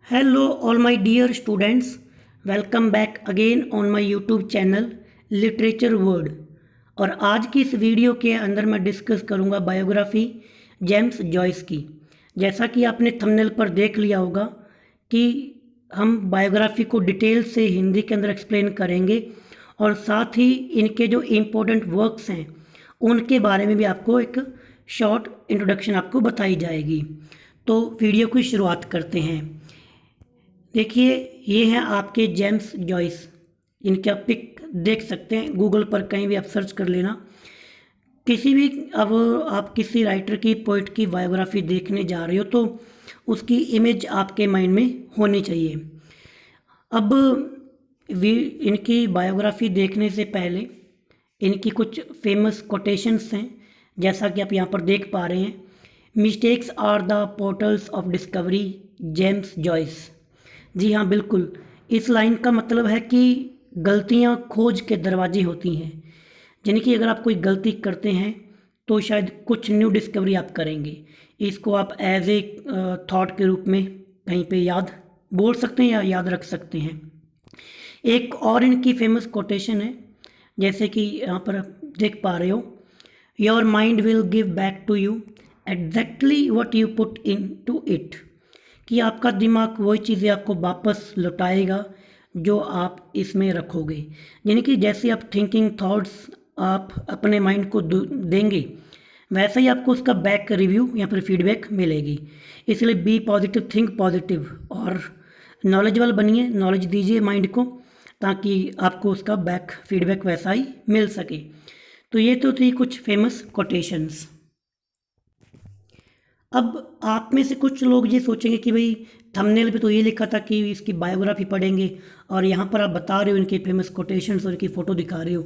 Hello, all my dear students. Welcome back again on my YouTube channel literature word. और आज की इस video के अंदर मैं डिस्कस करूंगा बायोग्राफी जेम्स जॉयस की। जैसा कि आपने थंबनेल पर देख लिया होगा कि हम बायोग्राफी को डिटेल से हिंदी के अंदर एक्सप्लेन करेंगे और साथ ही इनके जो इम्पोर्टेंट वर्क्स हैं उनके बारे में भी आपको एक शॉर्ट इंट्रोडक्शन आपको बताई जाएगी। तो वीडियो की शुरुआत करते हैं। देखिए, ये हैं आपके जेम्स जॉयस। इनके आप पिक देख सकते हैं, गूगल पर कहीं भी आप सर्च कर लेना। किसी भी अब आप किसी राइटर की पोइट की बायोग्राफी देखने जा रहे हो तो उसकी इमेज आपके माइंड में होनी चाहिए। अब इनकी बायोग्राफी देखने से पहले इनकी कुछ फेमस कोटेशंस हैं, जैसा कि आप यहाँ पर देख पा रहे हैं। Mistakes are the portals of discovery, James Joyce. जी हाँ, बिल्कुल। इस लाइन का मतलब है कि गलतियाँ खोज के दरवाजे होती हैं, यानी कि अगर आप कोई गलती करते हैं तो शायद कुछ न्यू डिस्कवरी आप करेंगे। इसको आप एज ए थॉट के रूप में कहीं पे याद बोल सकते हैं या याद रख सकते हैं। एक और इनकी फेमस कोटेशन है, जैसे कि यहाँ पर आप देख पा रहे हो, your mind will give back to you exactly what you put into it. कि आपका दिमाग वही चीज़ें आपको वापस लौटाएगा जो आप इसमें रखोगे। यानी कि जैसे आप थिंकिंग थॉट्स आप अपने माइंड को देंगे, वैसा ही आपको उसका बैक रिव्यू या फिर फीडबैक मिलेगी। इसलिए बी पॉजिटिव, थिंक पॉजिटिव और नॉलेजेबल बनिए, नॉलेज दीजिए माइंड को, ताकि आपको उसका बैक फीडबैक वैसा ही मिल सके। तो ये तो थी कुछ फेमस कोटेशंस। अब आप में से कुछ लोग ये सोचेंगे कि भाई थंबनेल पे तो ये लिखा था कि इसकी बायोग्राफी पढ़ेंगे और यहाँ पर आप बता रहे हो इनके फेमस कोटेशंस और इनकी फ़ोटो दिखा रहे हो।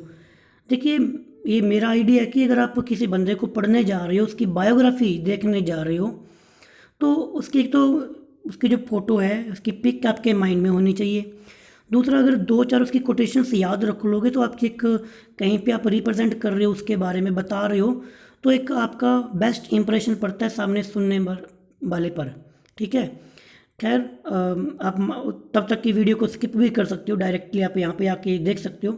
देखिए, ये मेरा आइडिया है कि अगर आप किसी बंदे को पढ़ने जा रहे हो, उसकी बायोग्राफी देखने जा रहे हो, तो उसकी एक तो उसकी जो फ़ोटो है उसकी पिक आपके माइंड में होनी चाहिए। दूसरा, अगर दो चार उसकी कोटेशंस याद रख लोगे तो आपकी एक कहीं पे आप रिप्रेजेंट कर रहे हो, उसके बारे में बता रहे हो, तो एक आपका बेस्ट इंप्रेशन पड़ता है सामने सुनने वाले पर। ठीक है, खैर आप तब तक की वीडियो को स्किप भी कर सकते हो, डायरेक्टली आप यहाँ पे आके देख सकते हो।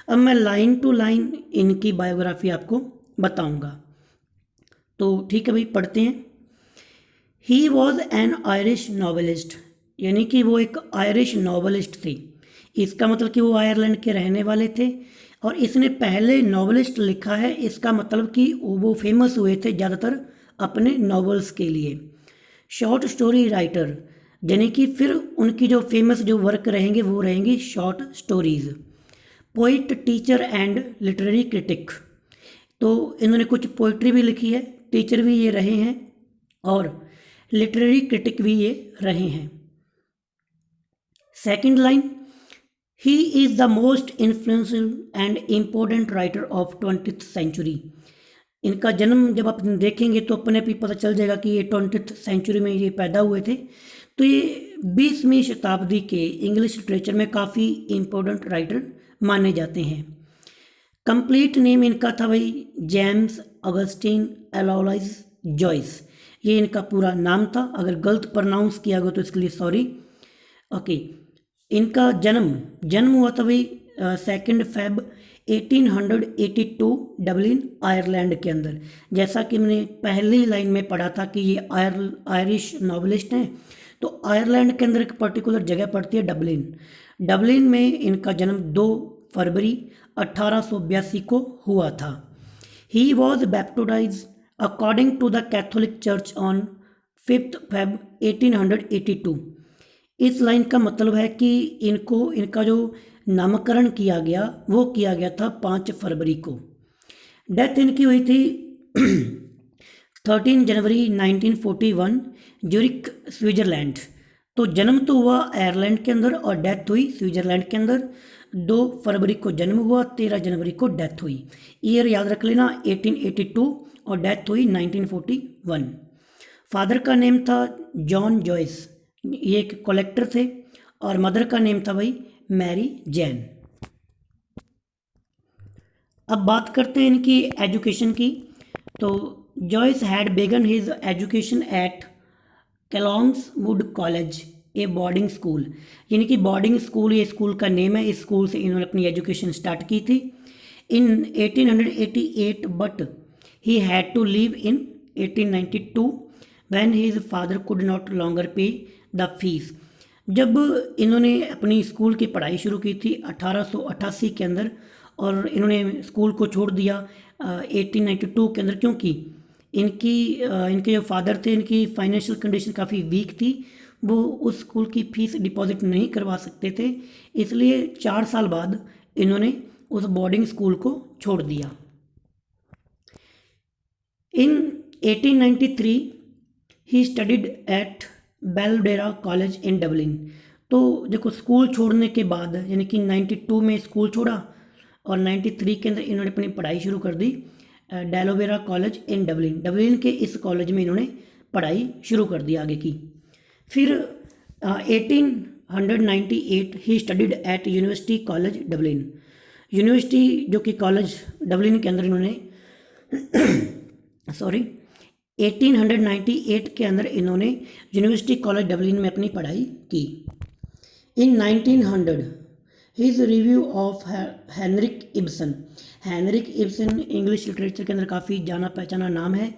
अब मैं लाइन टू लाइन इनकी बायोग्राफी आपको बताऊँगा। तो ठीक है भाई, पढ़ते हैं। He was an Irish novelist, यानी कि वो एक आयरिश नॉवेलिस्ट थे। इसका मतलब कि वो आयरलैंड के रहने वाले थे और इसने पहले नॉवेलिस्ट लिखा है। इसका मतलब कि वो फेमस हुए थे ज़्यादातर अपने नॉवेल्स के लिए। शॉर्ट स्टोरी राइटर, यानी कि फिर उनकी जो फेमस जो वर्क रहेंगे वो रहेंगी short stories. Poet, teacher and literary critic, तो इन्होंने कुछ पोइट्री भी लिखी है, टीचर भी ये रहे हैं और लिटरेरी क्रिटिक भी ये रहे हैं। Second line, he is the most influential and important writer of 20th century. इनका जन्म जब आप देखेंगे तो अपने आप ही पता चल जाएगा कि ये 20th सेंचुरी में ये पैदा हुए थे। तो ये 20वीं शताब्दी के इंग्लिश लिटरेचर में काफ़ी इम्पोर्टेंट राइटर माने जाते हैं। कंप्लीट नेम इनका था भाई जेम्स ऑगस्टीन एलोइस जॉयस। ये इनका पूरा नाम था, अगर गलत प्रोनाउंस किया गया तो इसके लिए सॉरी। ओके, इनका जन्म हुआ था भाई 2 फेब 1882 डबलिन आयरलैंड के अंदर। जैसा कि मैंने पहली लाइन में पढ़ा था कि ये आयरिश नॉवेलिस्ट हैं, तो आयरलैंड के अंदर एक पर्टिकुलर जगह पड़ती है डबलिन। डबलिन में इनका जन्म 2 फरवरी 1882 को हुआ था। He was baptised according to the Catholic church on 5 Feb 1882। इस लाइन का मतलब है कि इनका जो नामकरण किया गया वो किया गया था 5 फरवरी को। डेथ इनकी हुई थी 13 जनवरी 1941 ज्यूरिख, स्विट्ज़रलैंड। तो जन्म तो हुआ आयरलैंड के अंदर और डेथ हुई स्विट्ज़रलैंड के अंदर। 2 फरवरी को जन्म हुआ, 13 जनवरी को डेथ हुई। ईयर याद रख लेना 1882 और डेथ हुई 1941। फादर का नेम था जॉन जॉयस, ये एक कलेक्टर थे, और मदर का नेम था भाई मैरी जैन। अब बात करते हैं इनकी एजुकेशन की। तो Joyce had began his education at Clongowes Wood College a boarding school, यानी कि बोर्डिंग स्कूल ये स्कूल का नेम है। इस स्कूल से इन्होंने अपनी एजुकेशन स्टार्ट की थी in 1888, but he had to leave in 1892 when his father could not longer pay the fees. जब इन्होंने अपनी स्कूल की पढ़ाई शुरू की थी 1888 के अंदर, और इन्होंने स्कूल को छोड़ दिया 1892 के अंदर, क्योंकि इनके जो फादर थे, इनकी फाइनेंशियल कंडीशन काफ़ी वीक थी, वो उस स्कूल की फ़ीस डिपॉजिट नहीं करवा सकते थे, इसलिए 4 साल बाद इन्होंने उस बोर्डिंग स्कूल को छोड़ दिया। In 1893 he studied at Belvedere College in Dublin. तो देखो, स्कूल छोड़ने के बाद यानी कि 92 में स्कूल छोड़ा और 93 के अंदर इन्होंने अपनी पढ़ाई शुरू कर दी डेलोवेरा कॉलेज इन डबलिन। डबलिन के इस कॉलेज में इन्होंने पढ़ाई शुरू कर दी आगे की। फिर 1898 ही studied eight university College Dublin. University जो कि कॉलेज डबलिन के अंदर इन्होंने 1898 के अंदर इन्होंने यूनिवर्सिटी कॉलेज डबलिन में अपनी पढ़ाई की। In 1900 his review of Henrik Ibsen. Henrik Ibsen English literature के अंदर काफ़ी जाना पहचाना नाम है,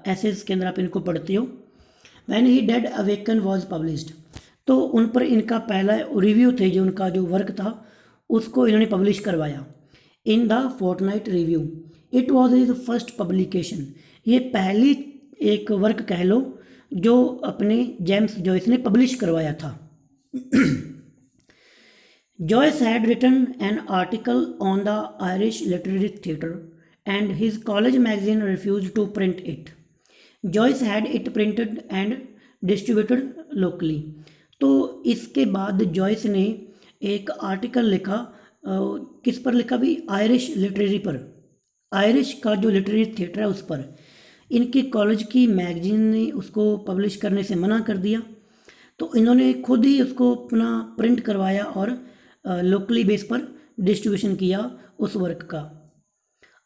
एसेस के अंदर आप इनको पढ़ते हो। When he dead awaken was published, तो उन पर इनका पहला रिव्यू थे, जो उनका जो वर्क था उसको इन्होंने पब्लिश करवाया in the Fortnightly Review. It was his first publication. ये पहली एक वर्क कह लो जो अपने जेम्स जॉयस ने पब्लिश करवाया था। Joyce had written an article on the Irish literary theatre and his college magazine refused to print it. Joyce had it printed and distributed locally. तो इसके बाद जॉयस ने एक आर्टिकल लिखा, किस पर लिखा भी, आयरिश लिटरेरी पर, आयरिश का जो लिटरेरी थिएटर है उस पर। इनकी कॉलेज की मैगजीन ने उसको पब्लिश करने से मना कर दिया, तो इन्होंने खुद ही उसको अपना प्रिंट करवाया और लोकली बेस पर डिस्ट्रीब्यूशन किया उस वर्क का।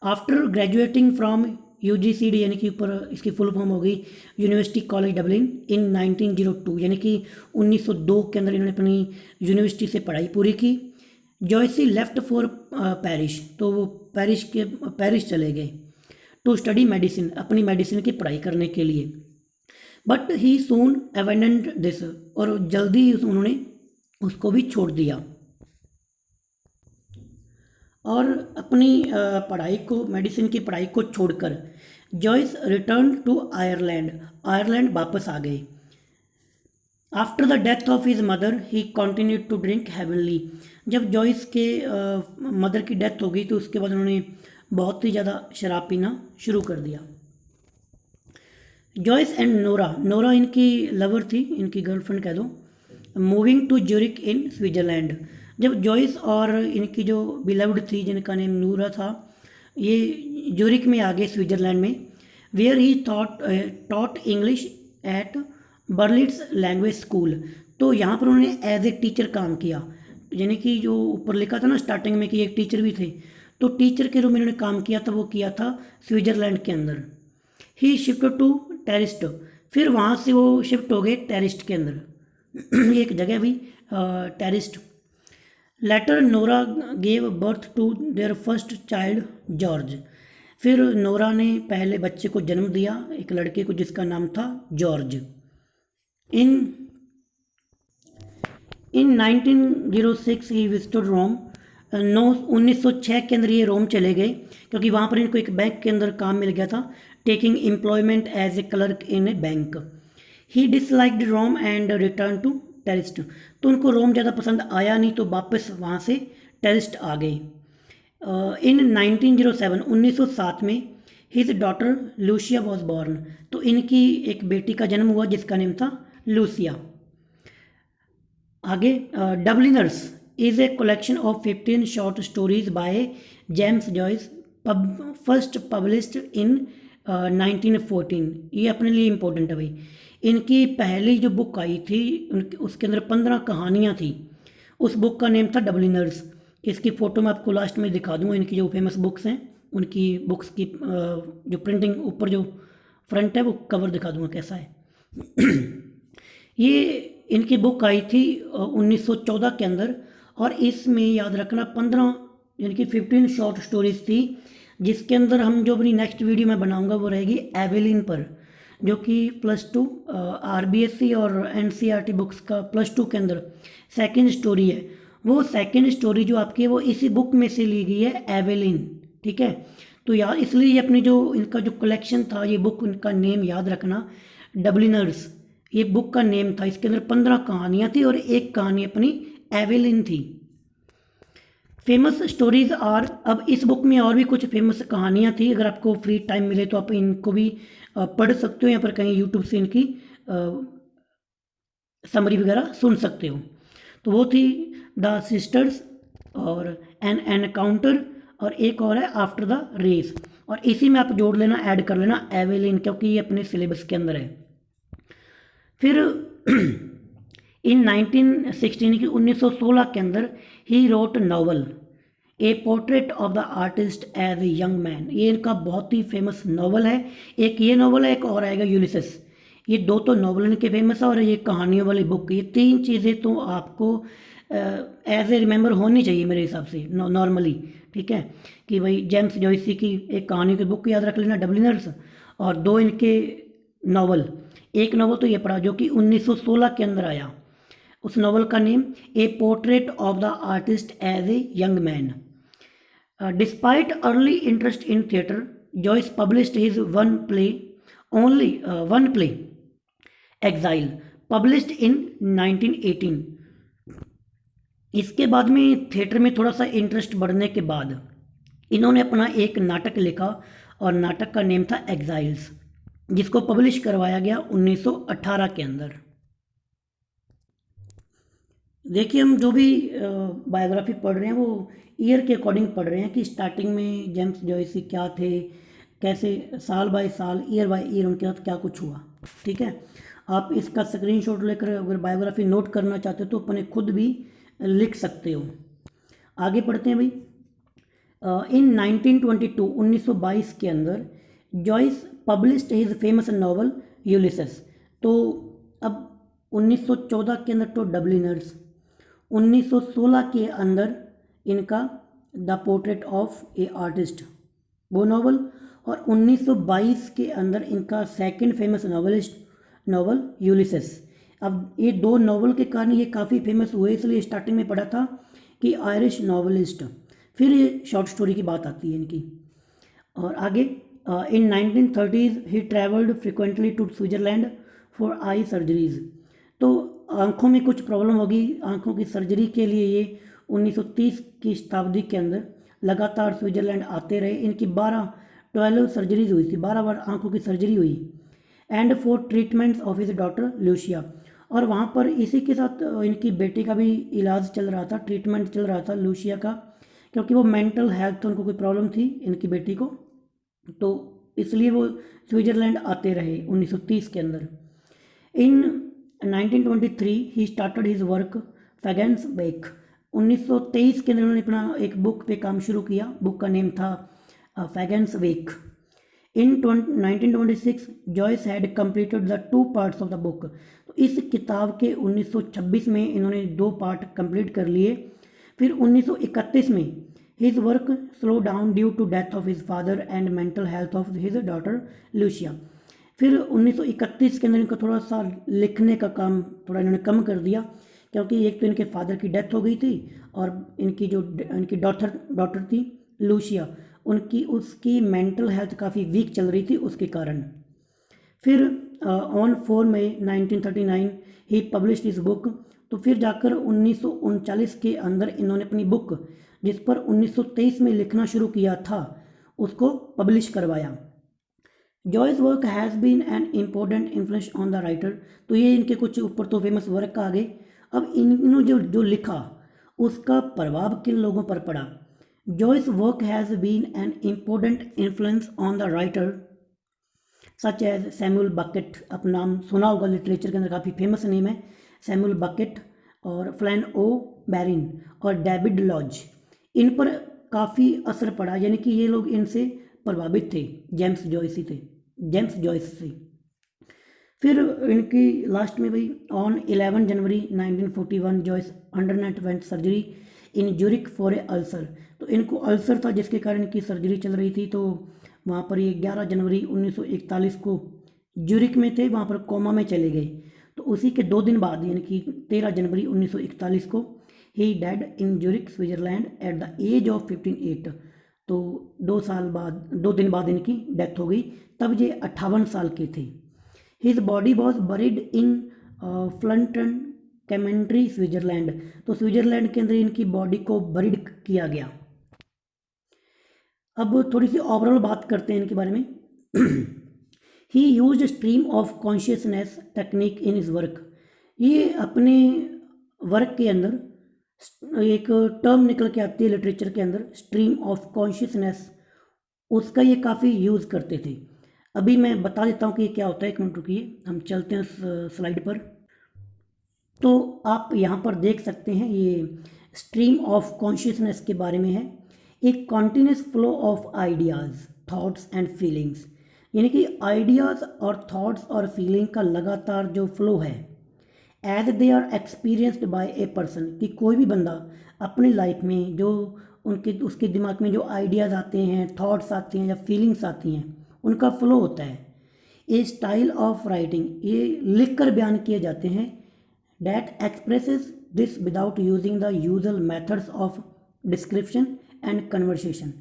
आफ्टर ग्रेजुएटिंग फ्रॉम UGCD, यानी कि ऊपर इसकी फुल फॉर्म हो गई यूनिवर्सिटी कॉलेज डबलिन, इन 1902, यानी कि 1902 के अंदर इन्होंने अपनी यूनिवर्सिटी से पढ़ाई पूरी की। जॉयसी लेफ्ट फॉर पेरिस, तो वो पेरिस चले गए टू स्टडी मेडिसिन, अपनी मेडिसिन की पढ़ाई करने के लिए। But he soon abandoned this, और जल्दी उन्होंने उसको भी छोड़ दिया और अपनी पढ़ाई को, मेडिसिन की पढ़ाई को छोड़कर जॉयस रिटर्न टू आयरलैंड वापस आ गए। After the death of his mother he continued to drink heavenly. जब जॉयस के मदर की डेथ हो गई तो उसके बाद उन्होंने बहुत ही ज़्यादा शराब पीना शुरू कर दिया। जॉयस एंड नोरा इनकी लवर थी, इनकी गर्लफ्रेंड कह दो, moving to Zurich in Switzerland. जब जॉयस और इनकी जो बिलव्ड थी जिनका नेम नूरा था, ये ज्यूरिक में आ गए स्विट्ज़रलैंड में, where he taught English at Berlitz language school. तो यहाँ पर उन्होंने एज ए टीचर काम किया, यानी कि जो ऊपर लिखा था ना स्टार्टिंग में कि एक टीचर भी थे, तो टीचर के रूप में इन्होंने काम किया था, वो किया था स्विट्ज़रलैंड के अंदर। ही शिफ्ट टू टेरिस्ट, फिर वहाँ से वो शिफ्ट हो गए टेरिस्ट के अंदर एक जगह भी Trieste. Later Nora gave birth to their first child George. फिर नोरा ने पहले बच्चे को जन्म दिया, एक लड़के को जिसका नाम था जॉर्ज। इन 1906 ही विजिटेड रोम। 1906 के अंदर ये रोम चले गए, क्योंकि वहाँ पर इनको एक बैंक के अंदर काम मिल गया था, taking employment as a clerk in a bank. He disliked Rome and return to Trieste. तो उनको रोम ज़्यादा पसंद आया नहीं, तो वापस वहाँ से टेरिस्ट आ गए। इन 1907 में his daughter Lucia was born. तो इनकी एक बेटी का जन्म हुआ जिसका नेम था लूसिया। आगे, Dubliners is a collection of 15 short stories by James Joyce, first published in 1914। ये अपने लिए इम्पोर्टेंट है भाई। इनकी पहली जो बुक आई थी उसके अंदर 15 कहानियाँ थी, उस बुक का नेम था डबलिनर्स। इसकी फ़ोटो मैं आपको लास्ट में दिखा दूँगा। इनकी जो फेमस बुक्स हैं उनकी बुक्स की जो प्रिंटिंग ऊपर जो फ्रंट है वो कवर दिखा दूँगा कैसा है। ये इनकी बुक आई थी 1914 के अंदर, और इसमें याद रखना 15 यानी कि 15 शॉर्ट स्टोरीज थी, जिसके अंदर हम जो अपनी नेक्स्ट वीडियो में बनाऊंगा वो रहेगी एवेलिन पर, जो कि +2 RBSC और NCERT बुक्स का +2 के अंदर सेकंड स्टोरी है। वो सेकंड स्टोरी जो आपकी है वो इसी बुक में से ली गई है, एवेलिन। ठीक है, तो यार इसलिए ये अपनी जो इनका जो कलेक्शन था, ये बुक इनका नेम याद रखना, डबलिनर्स, ये बुक का नेम था। इसके अंदर 15 कहानियाँ थी और एक कहानी अपनी एवेलिन थी। फेमस स्टोरीज आर, अब इस बुक में और भी कुछ फेमस कहानियाँ थी, अगर आपको फ्री टाइम मिले तो आप इनको भी पढ़ सकते हो, या फिर कहीं यूट्यूब से इनकी समरी वगैरह सुन सकते हो। तो वो थी द सिस्टर्स और एन एनकाउंटर, और एक और है आफ्टर द रेस, और इसी में आप जोड़ लेना, ऐड कर लेना एवेलिन, क्योंकि ये अपने सिलेबस के अंदर है। फिर इन 1916 की 1916 के अंदर ही wrote novel A portrait of the artist as a young Man. ये इनका बहुत ही फेमस नॉवल है। एक ये नॉवल है, एक और आएगा यूलिसेस। ये दो तो नॉवल इनके फेमस है, और ये कहानियों वाली बुक, ये तीन चीज़ें तो आपको एज ए रिमेंबर होनी चाहिए मेरे हिसाब से नॉर्मली। ठीक है, कि भाई जेम्स जॉयसी की एक कहानियों की बुक याद रख लेना, डबलिनर्स, और दो इनके नॉवल। एक नॉवल तो ये पढ़ा जो कि 1916 के अंदर आया, उस नॉवल का name A portrait of the artist as a young Man. Despite early interest in theatre, Joyce published his one play Exiles, published in 1918। इसके बाद में थिएटर में थोड़ा सा इंटरेस्ट बढ़ने के बाद इन्होंने अपना एक नाटक लिखा, और नाटक का नेम था एग्जाइल्स, जिसको पब्लिश करवाया गया 1918 के अंदर। देखिए, हम जो भी बायोग्राफी पढ़ रहे हैं वो ईयर के अकॉर्डिंग पढ़ रहे हैं, कि स्टार्टिंग में जेम्स जॉयसी क्या थे, कैसे साल बाय साल, ईयर बाय ईयर उनके साथ क्या कुछ हुआ। ठीक है, आप इसका स्क्रीनशॉट लेकर अगर बायोग्राफी नोट करना चाहते हो तो अपने खुद भी लिख सकते हो। आगे पढ़ते हैं भाई। इन 1922 1922 के अंदर Joyce published his famous novel Ulysses. तो अब 1914 के अंदर तो डबलिनर्स, 1916 के अंदर इनका the portrait of a artist वो नॉवल, और 1922 के अंदर इनका सेकंड फेमस नॉवल यूलिसेस। अब ये दो नॉवल के कारण ये काफ़ी फेमस हुए, इसलिए स्टार्टिंग में पढ़ा था कि आयरिश नॉवलिस्ट, फिर ये शॉर्ट स्टोरी की बात आती है इनकी। और आगे in 1930s he travelled frequently to Switzerland for eye surgeries. तो आँखों में कुछ प्रॉब्लम होगी, आँखों की सर्जरी के लिए ये 1930 की शताब्दी के अंदर लगातार स्विट्ज़रलैंड आते रहे। इनकी 12 सर्जरीज हुई थी, 12 बार आँखों की सर्जरी हुई, and for treatments of his daughter Lucia. और वहाँ पर इसी के साथ इनकी बेटी का भी इलाज चल रहा था, ट्रीटमेंट चल रहा था लूसिया का, क्योंकि वो मेंटल हेल्थ उनको कोई प्रॉब्लम थी इनकी बेटी को, तो इसलिए वो स्विट्ज़रलैंड आते रहे 1930 के अंदर। इन 1923 ही स्टार्टेड हिज वर्क फैगन्स वेक। 1923 के अंदर उन्होंने अपना एक बुक पे काम शुरू किया, बुक का नेम था Finnegans Wake. In 1926 Joyce had completed the 2 parts of the book. तो इस किताब के 1926 में इन्होंने 2 पार्ट कंप्लीट कर लिए। फिर 1931 में his work slow down due to death of his father and mental health of his daughter Lucia. फिर 1931 के अंदर इनका थोड़ा सा लिखने का काम थोड़ा इन्होंने कम कर दिया, क्योंकि एक तो इनके फादर की डेथ हो गई थी, और इनकी डॉटर थी लूसिया, उसकी मेंटल हेल्थ काफ़ी वीक चल रही थी उसके कारण। फिर ऑन 4 मई 1939 ही पब्लिश्ड इस बुक। तो फिर जाकर 1939 के अंदर इन्होंने अपनी बुक, जिस पर 1923 में लिखना शुरू किया था, उसको पब्लिश करवाया। Joyce work has been an important influence on the writer. तो ये इनके कुछ ऊपर तो फेमस वर्क आ गए। अब इन्होंने जो लिखा उसका प्रभाव किन लोगों पर पड़ा। Joyce work has been an important influence on the writer such as Samuel Beckett. आप नाम सुना होगा, लिटरेचर के अंदर काफ़ी फेमस नेम है सैमुअल बकेट, और फ्लैन ओ बैरिन और डेविड लॉज। इन पर काफ़ी असर पड़ा, यानी कि ये लोग इनसे प्रभावित थे, जेम्स जॉयस से। फिर इनकी लास्ट में भाई on 11 January 1941 Joyce underwent surgery in Zurich for a ulcer. तो इनको अल्सर था जिसके कारण इनकी सर्जरी चल रही थी, तो वहाँ पर ये 11 जनवरी 1941 को ज्यूरिक में थे, वहाँ पर कोमा में चले गए। तो उसी के 2 दिन बाद यानी कि 13 जनवरी 1941 को he died in Zurich Switzerland at the age of 58। तो 2 दिन बाद इनकी डेथ हो गई, तब ये 58 साल के थे। His body was buried in Fluntern cemetery Switzerland. तो स्विट्जरलैंड के अंदर इनकी बॉडी को बरीड किया गया। अब थोड़ी सी ओवरऑल बात करते हैं इनके बारे में। ही used stream of consciousness technique in his work. ये अपने वर्क के अंदर एक टर्म निकल के आती है लिटरेचर के अंदर, स्ट्रीम ऑफ कॉन्शियसनेस, उसका ये काफ़ी यूज़ करते थे। अभी मैं बता देता हूँ कि ये क्या होता है, 1 मिनट रुकिए, हम चलते हैं उस स्लाइड पर। तो आप यहाँ पर देख सकते हैं ये स्ट्रीम ऑफ कॉन्शियसनेस के बारे में है। एक continuous flow of ideas, thoughts and feelings, यानी कि आइडियाज़ और थॉट्स और फीलिंग का लगातार जो फ्लो है, as they are experienced by a person, कि कोई भी बंदा अपनी लाइफ में जो उसके दिमाग में जो आइडियाज़ आते हैं, थॉट्स आते हैं या फीलिंग्स आती हैं, उनका फ्लो होता है। ए स्टाइल ऑफ राइटिंग, ये लिख कर बयान किए जाते हैं। That expresses this without using the usual methods of description and conversation,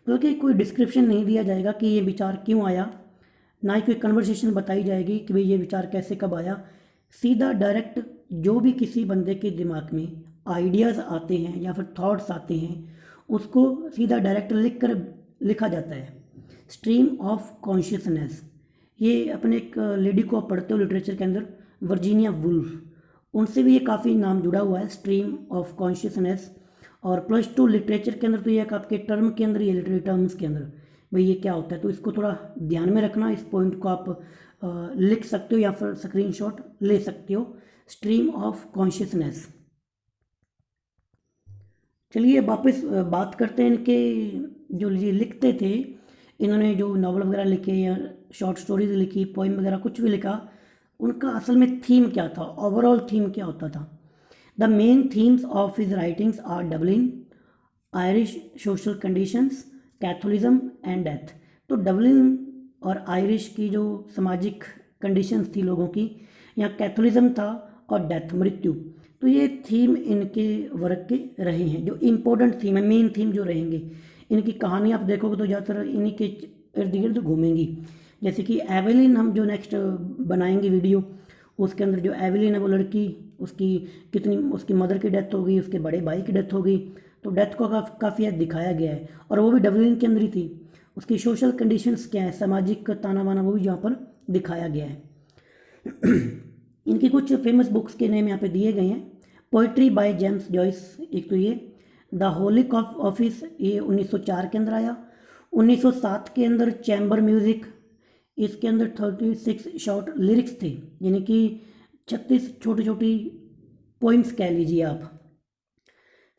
बल्कि कोई डिस्क्रिप्शन नहीं दिया जाएगा कि ये विचार क्यों आया, ना ही कोई कन्वर्सेशन बताई जाएगी कि भाई ये विचार कैसे कब आया। सीधा डायरेक्ट जो भी किसी बंदे के दिमाग में आइडियाज़ आते हैं या फिर थॉट्स आते हैं, उसको सीधा डायरेक्ट लिखा जाता है। स्ट्रीम ऑफ कॉन्शियसनेस, ये अपने एक लेडी को आप पढ़ते हो लिटरेचर के अंदर, वर्जीनिया वुल्फ, उनसे भी ये काफ़ी नाम जुड़ा हुआ है, स्ट्रीम ऑफ कॉन्शियसनेस। और +2 लिटरेचर के अंदर तो ये एक आपके टर्म के अंदर, ये लिटरेरी टर्म्स के अंदर भाई ये क्या होता है, तो इसको थोड़ा ध्यान में रखना। इस पॉइंट को आप लिख सकते हो या फिर स्क्रीनशॉट ले सकते हो, स्ट्रीम ऑफ कॉन्शियसनेस। चलिए वापस बात करते हैं इनके जो ये लिखते थे, इन्होंने जो नावल वगैरह लिखे या शॉर्ट स्टोरीज लिखी, पोइम वगैरह कुछ भी लिखा, उनका असल में थीम क्या था, ओवरऑल थीम क्या होता था। The main themes of his writings are Dublin, Irish social conditions, Catholicism and death. तो डबलिन और आयरिश की जो सामाजिक कंडीशंस थी लोगों की, या कैथोलिज्म था, और डेथ, मृत्यु। तो ये थीम इनके वर्क के रहे हैं, जो इम्पोर्टेंट थीम है, मेन थीम जो रहेंगे। इनकी कहानी आप देखोगे तो ज़्यादातर इन्हीं के इर्द गिर्द घूमेंगी। जैसे कि एवेलिन, हम जो नेक्स्ट बनाएंगे वीडियो, उसके अंदर जो एवेलिन है वो लड़की, उसकी मदर की डेथ हो गई, उसके बड़े भाई की डेथ हो गई, तो डेथ को काफ़ी हद दिखाया गया है, और वो भी डबलिन के अंदर ही थी। उसकी सोशल कंडीशंस क्या है, सामाजिक ताना बाना, वो भी यहाँ पर दिखाया गया है। इनकी कुछ फेमस बुक्स के नेम यहाँ पे दिए गए हैं। पोइट्री बाय जेम्स जॉयस, एक तो ये द होलिक ऑफ ऑफिस, ये 1904 के अंदर आया। 1907 के अंदर चैम्बर म्यूज़िक, इसके अंदर 36 शॉर्ट लिरिक्स थे, यानी कि 36 छोटी छोटी पोइम्स कह लीजिए आप।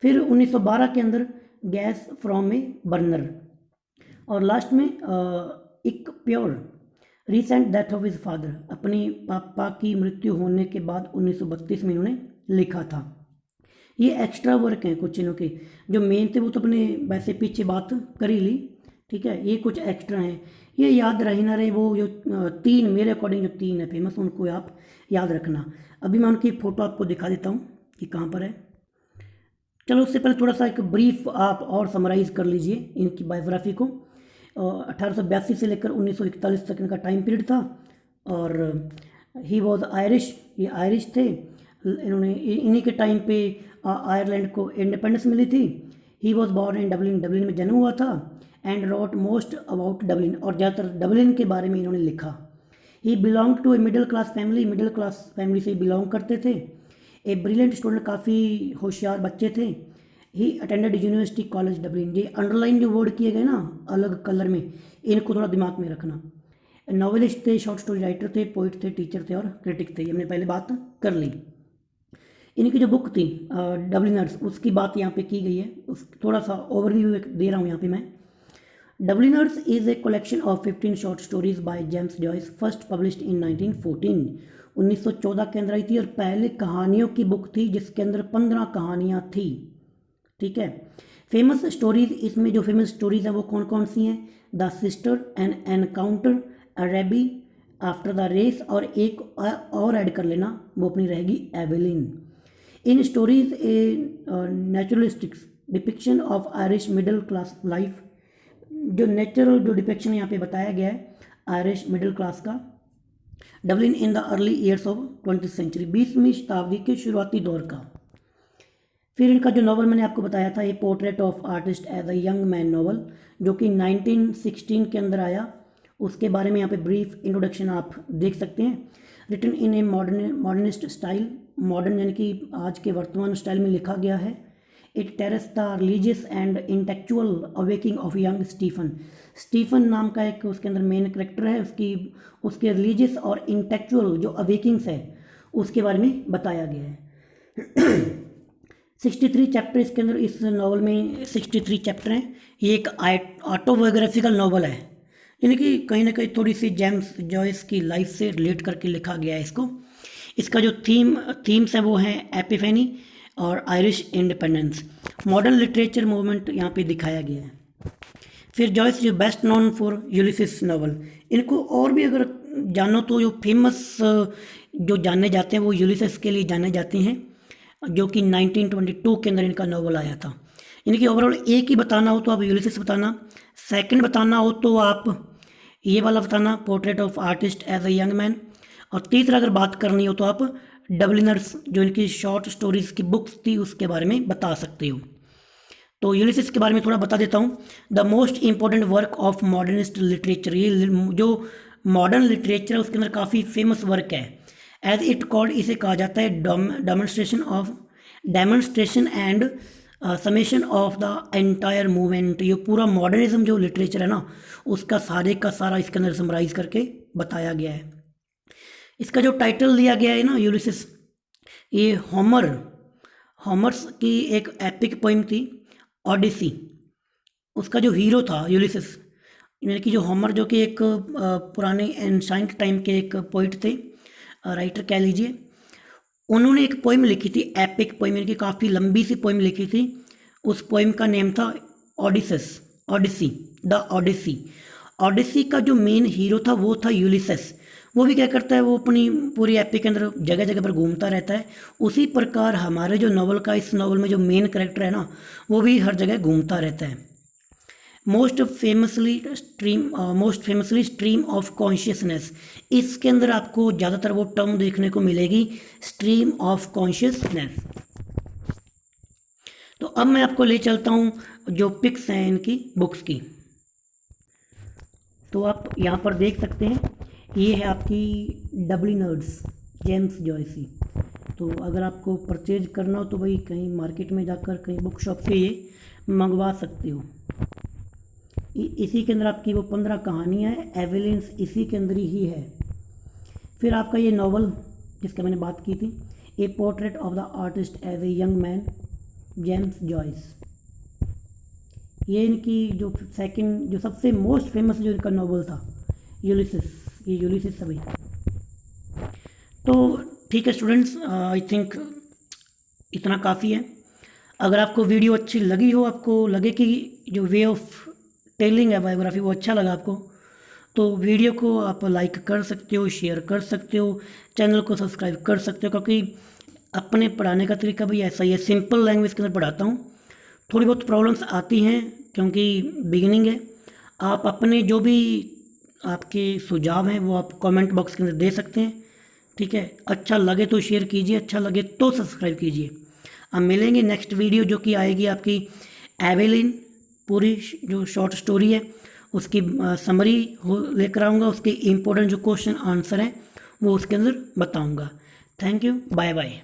फिर 1912 के अंदर गैस फ्रॉम ए बर्नर, और लास्ट में एक pure recent death of his father, अपने पापा की मृत्यु होने के बाद 1932 में इन्होंने लिखा था। ये एक्स्ट्रा वर्क हैं कुछ इनों के, जो मेन थे वो तो अपने वैसे पीछे बात कर ही ली, ठीक है। ये कुछ एक्स्ट्रा हैं, ये याद रहे ना रहे, वो जो 3 मेरे अकॉर्डिंग जो 3 है फेमस, उनको आप याद रखना। अभी मैं उनकी फ़ोटो आपको दिखा देता हूँ कि कहाँ पर है। चलो उससे पहले थोड़ा सा एक ब्रीफ आप और समराइज़ कर लीजिए इनकी बायोग्राफी को। 1882 से लेकर 1941 तक इनका टाइम पीरियड था, और ही वॉज आयरिश, ये आयरिश थे। इन्होंने इन्हीं के टाइम पे आयरलैंड को इंडिपेंडेंस मिली थी। He was born in Dublin, Dublin में जन्म हुआ था, and wrote most about Dublin, और ज़्यादातर डबलिन के बारे में इन्होंने लिखा। He belong to a middle class family, middle class family से बिलोंग करते थे। ए ब्रिलियंट स्टूडेंट, काफ़ी होशियार बच्चे थे। He attended University College Dublin, ये अंडरलाइन जो वर्ड किए गए ना अलग कलर में, इनको थोड़ा दिमाग में रखना। नॉवेलिस्ट थे, शॉर्ट स्टोरी राइटर थे, पोइट थे, टीचर थे और क्रिटिक थे, हमने पहले बात कर ली। इनकी जो बुक थी डबलिनर्स, उसकी बात यहाँ पे की गई है, उस थोड़ा सा ओवरव्यू दे रहा हूँ यहाँ पे मैं। Dubliners is a collection of 15 short stories by James Joyce, first published in 1914। 1914 के अंदर आई थी और पहले कहानियों की बुक थी जिसके अंदर 15 कहानियाँ थी। ठीक है। फेमस स्टोरीज, इसमें जो फेमस स्टोरीज हैं वो कौन कौन सी हैं? The sister, an encounter, Araby, after the race, और एक और ऐड कर लेना, वो अपनी रहेगी Eveline. In stories a naturalistic depiction of Irish middle class life, जो नेचुरल जो डिपिक्शन यहाँ पे बताया गया है आयरिश मिडिल क्लास का, Dublin in the early years of 20th century, 20वीं शताब्दी के शुरुआती दौर का। फिर इनका जो नॉवल मैंने आपको बताया था, ये portrait of artist as a young man novel, जो कि 1916 के अंदर आया, उसके बारे में यहाँ पे ब्रीफ इंट्रोडक्शन आप देख सकते हैं। Written in a modernist style, modern यानी कि आज के वर्तमान स्टाइल में लिखा गया है। It traces the religious and intellectual awakening of young Stephen, Stephen नाम का एक उसके अंदर मेन करेक्टर है, उसके रिलीजियस और इंटेलेक्चुअल जो अवेकिंग्स है उसके बारे में बताया गया है। 63 चैप्टर इसके अंदर, इस नावल में 63 चैप्टर हैं। ये एक ऑटोबायोग्राफिकल नावल है, यानी कि कहीं ना कहीं थोड़ी सी जेम्स जॉयस की लाइफ से रिलेट करके लिखा गया है इसको। इसका जो थीम्स हैं वो हैं एपिफेनी और Irish independence, modern literature movement यहाँ पे दिखाया गया है। फिर जॉयस जो best known for Ulysses novel, इनको और भी अगर जानो तो जो फेमस जो जाने जाते हैं वो यूलिसिस के लिए जाने जाते हैं, जो कि 1922 के अंदर इनका नावल आया था। यानी कि ओवरऑल एक ही बताना हो तो आप यूलिसिस बताना, सेकंड बताना हो तो आप ये वाला बताना portrait of artist as a young man, और तीसरा अगर बात करनी हो तो आप डबलिनर्स जो इनकी शॉर्ट स्टोरीज की बुक्स थी उसके बारे में बता सकते हो। तो यूलिसिस के बारे में थोड़ा बता देता हूँ। The most important work of modernist literature, ये जो मॉडर्न लिटरेचर है उसके अंदर काफ़ी फेमस वर्क है। एज इट कॉल्ड, इसे कहा जाता है demonstration and summation of the entire movement. ये पूरा मॉडर्निज्म जो लिटरेचर है ना उसका सारे का सारा इसके अंदर समराइज करके बताया गया है। इसका जो टाइटल दिया गया है ना यूलिसिस, ये होमर्स की एक एपिक पोइम थी ओडिसी, उसका जो हीरो था यूलिसिस, यानी कि जो होमर जो कि एक पुराने एंशाइंट टाइम के एक पोइट थे, राइटर कह लीजिए, उन्होंने एक पोइम लिखी थी, एपिक पोइम, यानी कि काफ़ी लंबी सी पोइम लिखी थी। उस पोइम का नेम था ओडिसी, द ओडिसी का जो मेन हीरो था वो था यूलिसिस। वो भी क्या करता है, वो अपनी पूरी एपिक के अंदर जगह जगह पर घूमता रहता है। उसी प्रकार हमारे जो नावल का, इस नावल में जो मेन कैरेक्टर है ना वो भी हर जगह घूमता रहता है। Most famously stream of consciousness, इसके अंदर आपको ज़्यादातर वो टर्म देखने को मिलेगी, स्ट्रीम ऑफ कॉन्शियसनेस। तो अब मैं आपको ले चलता हूँ जो पिक्स हैं इनकी बुक्स की। तो आप यहाँ पर देख सकते हैं, ये है आपकी डबलिनर्स जेम्स जॉयसी। तो अगर आपको परचेज करना हो तो भाई कहीं मार्केट में जाकर कहीं बुक शॉप से ये मंगवा सकते हो। इसी के अंदर आपकी वो 15 कहानियाँ हैं, एवेलिन्स इसी के अंदर ही है। फिर आपका ये नावल जिसका मैंने बात की थी, a portrait of the artist as a young man, James Joyce, ये इनकी जो सेकंड जो सबसे मोस्ट फेमस जो इनका नावल था यूलिसिस, ये यूलिसिस सभी। तो ठीक है स्टूडेंट्स, आई थिंक इतना काफ़ी है। अगर आपको वीडियो अच्छी लगी हो, आपको लगे कि जो वे ऑफ टेलिंग है बायोग्राफी वो अच्छा लगा आपको, तो वीडियो को आप लाइक कर सकते हो, शेयर कर सकते हो, चैनल को सब्सक्राइब कर सकते हो, क्योंकि अपने पढ़ाने का तरीका भी ऐसा ही है, सिंपल लैंग्वेज के अंदर पढ़ाता हूँ। थोड़ी बहुत प्रॉब्लम्स आती हैं क्योंकि बिगिनिंग है। आप अपने जो भी आपके सुझाव हैं वो आप कमेंट बॉक्स के अंदर दे सकते हैं। ठीक है, अच्छा लगे तो शेयर कीजिए, अच्छा लगे तो सब्सक्राइब कीजिए। अब मिलेंगे नेक्स्ट वीडियो जो कि आएगी आपकी एवेलिन, पूरी जो शॉर्ट स्टोरी है उसकी समरी हो लेकर आऊँगा, उसके इम्पोर्टेंट जो क्वेश्चन आंसर हैं वो उसके अंदर बताऊँगा। Thank you, bye bye.